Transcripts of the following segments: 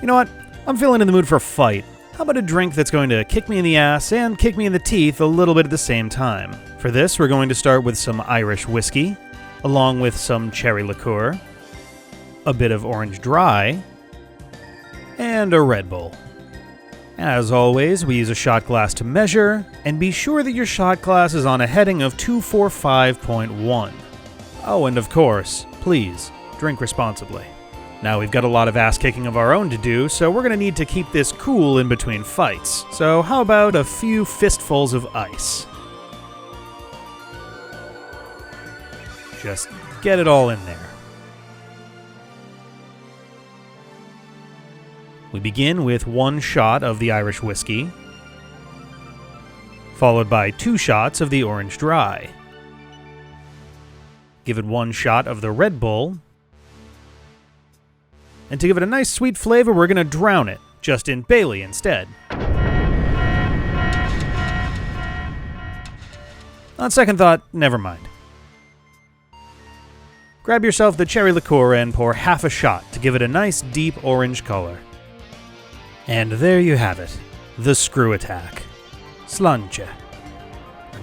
You know what? I'm feeling in the mood for a fight. How about a drink that's going to kick me in the ass and kick me in the teeth a little bit at the same time? For this, we're going to start with some Irish whiskey, along with some cherry liqueur, a bit of orange dry, and a Red Bull. As always, we use a shot glass to measure, and be sure that your shot glass is on a heading of 245.1. Oh, and of course, please, drink responsibly. Now we've got a lot of ass-kicking of our own to do, so we're going to need to keep this cool in between fights. So how about a few fistfuls of ice? Just get it all in there. We begin with 1 shot of the Irish whiskey, followed by 2 shots of the orange dry. Give it 1 shot of the Red Bull, and to give it a nice sweet flavor, we're going to drown it, just in Bailey instead. On second thought, never mind. Grab yourself the cherry liqueur and pour half a shot to give it a nice deep orange color. And there you have it, the screw attack. Sláinte.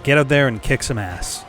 Get out there and kick some ass.